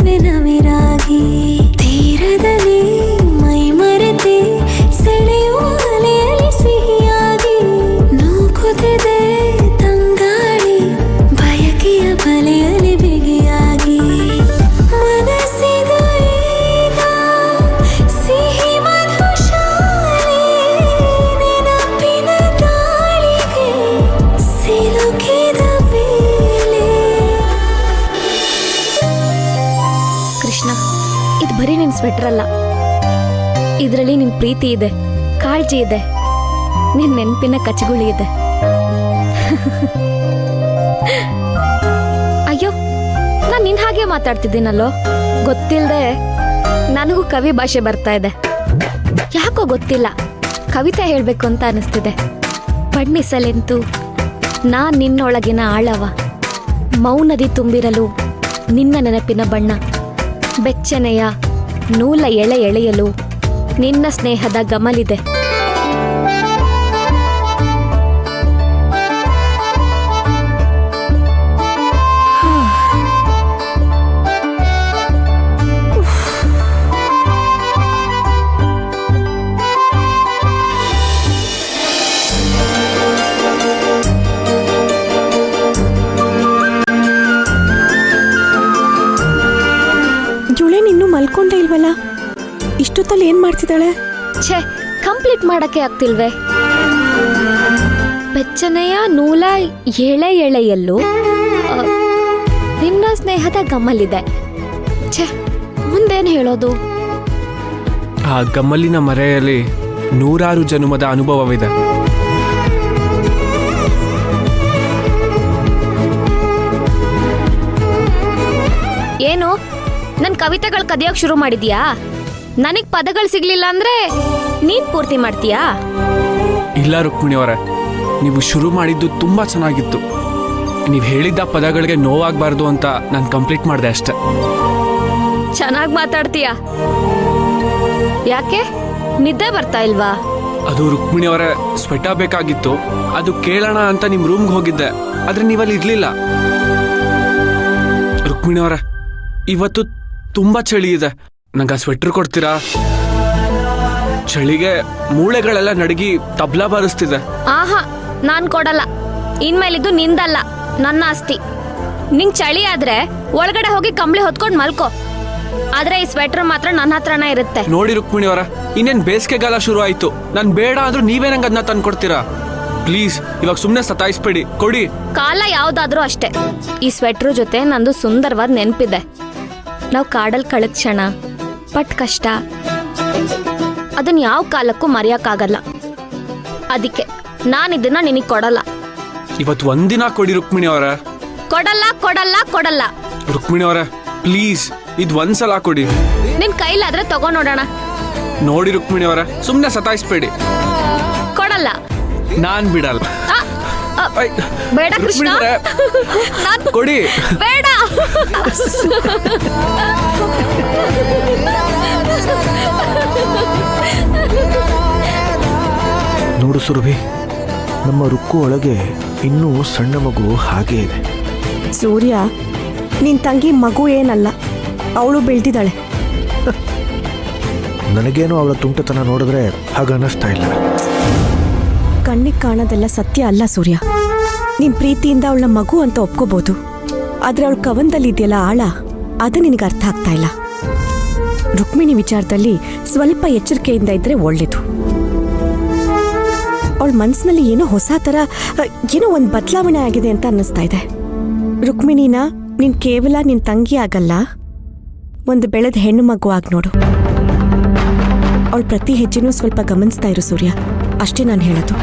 ನೆನಪಿನ ವಿರಾಗಿ ತೀರದಲ್ಲಿ ಮೈ ಮರೆತೆ ಸೆಳೆಯುವ ಅಲೆಯಲ್ಲಿ ಸಿಹಿಯಾಗಿ ನೂಕುತ್ತಿದೆ ತಂಗಾಳಿ ಬಯಕೆಯ ಬಲೆಯಲ್ಲಿ ಬಿಗಿಯಾಗಿ ಮನಸ್ಸಿದು ಈಗ ಸಿಹಿ ಮಧುಶಾಲೆ ನೆನಪಿನ ದಾಳಿಗೆ ಸಿಲುಕಿದ ಬೇಲೆ. ಕೃಷ್ಣ, ಇದು ಬರೀ ನಿನ್ ಸ್ವೆಟರ್ ಅಲ್ಲ, ಇದರಲ್ಲಿ ನಿನ್ ಪ್ರೀತಿ ಇದೆ, ಕಾಳಜಿ ಇದೆ, ನಿನ್ ನೆನಪಿನ ಕಚಗುಳಿ ಇದೆ. ಅಯ್ಯೋ, ನಾನು ನಿನ್ ಹಾಗೆ ಮಾತಾಡ್ತಿದ್ದೀನಲ್ಲೋ, ಗೊತ್ತಿಲ್ಲದೆ ನನಗೂ ಕವಿ ಭಾಷೆ ಬರ್ತಾ ಇದೆ. ಯಾಕೋ ಗೊತ್ತಿಲ್ಲ, ಕವಿತೆ ಹೇಳ್ಬೇಕು ಅಂತ ಅನಿಸ್ತಿದೆ. ಬಣ್ಣಿಸಲೆಂತು ನಾ ನಿನ್ನೊಳಗಿನ ಆಳವ, ಮೌನದಿ ತುಂಬಿರಲು ನಿನ್ನ ನೆನಪಿನ ಬಣ್ಣ, ಬೆಚ್ಚನೆಯ ನೂಲ ಎಳೆ ಎಳೆಯಲು ನಿನ್ನ ಸ್ನೇಹದ ಗಮಲಿದೆ. ಜುಳೇನ್ ಇನ್ನೂ ಮಲ್ಕೊಂಡೇ ಇಲ್ವಲ್ಲ? ಇಷ್ಟೊತ್ತಲ್ಲಿ ಏನ್ ಮಾಡ್ತಿದ್ದಾಳೆ? ಛೇ, ಕಂಪ್ಲೀಟ್ ಮಾಡಕ್ಕೆ ಆಗ್ತಿಲ್ವೇ? ಬೆಚ್ಚನೆಯ ನೂಲ ಎಳೆ ಎಳೆಯಲ್ಲೂ ನಿನ್ನ ಸ್ನೇಹದ ಗಮಲಿದೆ. ಛೇ, ಮುಂದೇನು ಹೇಳೋದು? ಆ ಗಮ್ಮಲಿನ ಮರೆಯಲ್ಲಿ ನೂರಾರು ಜನುಮದ ಅನುಭವವಿದೆ. ಏನು ನನ್ನ ಕವಿತೆಗಳು ಕದಿಯೋಕ್ ಶುರು ಮಾಡಿದ್ಯಾ? ನನಗ್ ಪದಗಳು ಸಿಗ್ಲಿಲ್ಲ ಅಂದ್ರೆ ನೀನ್ ಪೂರ್ತಿ ಮಾಡ್ತೀಯಾ? ಇಲ್ಲ ರುಕ್ಮಿಣಿ ಅವರೇ, ನೀವು ಶುರು ಮಾಡಿದ್ದು ತುಂಬಾ ಚೆನ್ನಾಗಿತ್ತು. ನೀವು ಹೇಳಿದ್ದ ಪದಗಳಿಗೆ ನೋವಾಗಬಾರ್ದು ಅಂತ ನಾನು ಕಂಪ್ಲೀಟ್ ಮಾಡಿದೆ ಅಷ್ಟೆ. ಚೆನ್ನಾಗಿ ಮಾತಾಡ್ತೀಯಾ? ಯಾಕೆ, ನಿದ್ದೆ ಬರ್ತಾ ಇಲ್ವಾ? ಅದು ರುಕ್ಮಿಣಿ ಅವರೇ, ಸ್ವೆಟ ಬೇಕಾಗಿತ್ತು, ಅದು ಕೇಳೋಣ ಅಂತ ನಿಮ್ ರೂಮ್ಗೆ ಹೋಗಿದ್ದೆ, ಆದ್ರೆ ನೀವಲ್ಲಿ ಇರ್ಲಿಲ್ಲ. ರುಕ್ಮಿಣಿ ಅವರೇ, ಇವತ್ತು ತುಂಬಾ ಚಳಿ ಇದೆ, ನಂಗೆ ಆ ಸ್ವೆಟರ್ ಕೊಡ್ತೀರಾ? ಚಳಿಗೆ ಮೂಳೆಗಳೆಲ್ಲ ನಡಗಿ ತಬ್ಲಾ ಬಾರಿಸ್ತಿದೆ. ಆಹಾ, ನಾನ್ ಕೊಡಲ್ಲ. ಇನ್ಮೇಲಿದ್ದು ನಿಂದಲ್ಲ, ನನ್ನ ಆಸ್ತಿ. ನಿಂಗ್ ಚಳಿ ಆದ್ರೆ ಒಳಗಡೆ ಹೋಗಿ ಕಂಬಳಿ ಹೊತ್ಕೊಂಡ್ ಮಲ್ಕೋ, ಆದ್ರೆ ಈ ಸ್ವೆಟರ್ ಮಾತ್ರ ನನ್ನ ಹತ್ರನೇ ಇರುತ್ತೆ. ನೋಡಿ ರುಕ್ಮಿಣಿ ಅವರ, ಇನ್ನೇನ್ ಬೇಸಿಗೆಗಾಲ ಶುರು ಆಯ್ತು, ನಾನ್ ಬೇಡ ಅಂದ್ರೂ ನೀವೇ ನಂಗೆ ಅದನ್ನ ತಂದ್ಕೊಡ್ತೀರಾ? ಪ್ಲೀಸ್, ಇವಾಗ ಸುಮ್ನೆ ಸತಾಯಿಸ್ಬೇಡಿ, ಕೊಡಿ. ಕಾಲ ಯಾವ್ದಾದ್ರೂ ಅಷ್ಟೇ, ಈ ಸ್ವೆಟರ್ ಜೊತೆ ನಂದು ಸುಂದರವಾದ ನೆನ್ಪಿದೆ. ನಾವು ಕಾಡಲ್ ಕಳೆದ ಕ್ಷಣ, ಪಟ್ ಕಷ್ಟ, ಅದನ್ನ ಯಾವ ಕಾಲಕ್ಕೂ ಮರೆಯಕ್ಕಾಗಲ್ಲ. ಅದಕ್ಕೆ ನಾನಿದನ್ನ ನಿನಗ್ ಕೊಡಲ್ಲ. ಇವತ್ತು ಒಂದಿನ ಕೊಡಿ ರುಕ್ಮಿಣಿ ಅವರ. ಕೊಡಲ್ಲ ಕೊಡಲ್ಲ ಕೊಡಲ್ಲ. ರುಕ್ಮಿಣಿ ಅವರ, ಪ್ಲೀಸ್, ಇದು ಒಂದ್ಸಲ ಕೊಡಿ. ನಿನ್ ಕೈಲಾದ್ರೆ ತಗೋ ನೋಡೋಣ. ನೋಡಿ ರುಕ್ಮಿಣಿ ಅವರ, ಸುಮ್ನೆ ಸತಾಯಿಸ್ಬೇಡಿ. ಕೊಡಲ್ಲ. ನಾನ್ ಬಿಡಲ್ಲ. ಬೇಡ ಕೃಷ್ಣ, ಕೊಡಿ. ಬೇಡ. ನೋಡು ಸುರಭಿ, ನಮ್ಮ ರುಕ್ಕು ಒಳಗೆ ಇನ್ನೂ ಸಣ್ಣ ಮಗು ಹಾಗೇ ಇದೆ. ಸೂರ್ಯ, ನಿನ್ ತಂಗಿ ಮಗು ಏನಲ್ಲ, ಅವಳು ಬೆಳ್ತಿದ್ದಾಳೆ. ನನಗೇನು ಅವಳ ತುಂಟತನ ನೋಡಿದ್ರೆ ಹಾಗ ಅನ್ನಿಸ್ತಾ ಇಲ್ಲ. ಕಣ್ಣಿಗೆ ಕಾಣೋದೆಲ್ಲ ಸತ್ಯ ಅಲ್ಲ ಸೂರ್ಯ. ನಿನ್ ಪ್ರೀತಿಯಿಂದ ಅವಳ ಮಗು ಅಂತ ಒಪ್ಕೋಬಹುದು, ಆದ್ರೆ ಅವಳ ಕವನದಲ್ಲಿ ಇದೆಯಲ್ಲ ಆಳ, ಅದು ನಿನಗೆ ಅರ್ಥ ಆಗ್ತಾ ಇಲ್ಲ. ರುಕ್ಮಿಣಿ ವಿಚಾರದಲ್ಲಿ ಸ್ವಲ್ಪ ಎಚ್ಚರಿಕೆಯಿಂದ ಇದ್ರೆ ಒಳ್ಳೇದು. ಅವಳ ಮನಸ್ಸಿನಲ್ಲಿ ಏನೋ ಹೊಸ ಥರ ಏನೋ ಒಂದು ಬದಲಾವಣೆ ಆಗಿದೆ ಅಂತ ಅನ್ನಿಸ್ತಾ ಇದೆ. ರುಕ್ಮಿಣಿನ ನೀನ್ ಕೇವಲ ನಿನ್ ತಂಗಿ ಆಗಲ್ಲ, ಒಂದು ಬೆಳೆದ ಹೆಣ್ಣು ಮಗು ಆಗಿ ನೋಡು. ಅವಳ ಪ್ರತಿ ಹೆಜ್ಜೆನೂ ಸ್ವಲ್ಪ ಗಮನಿಸ್ತಾ ಇರು ಸೂರ್ಯ, ಅಷ್ಟೇ ನಾನು ಹೇಳೋದು.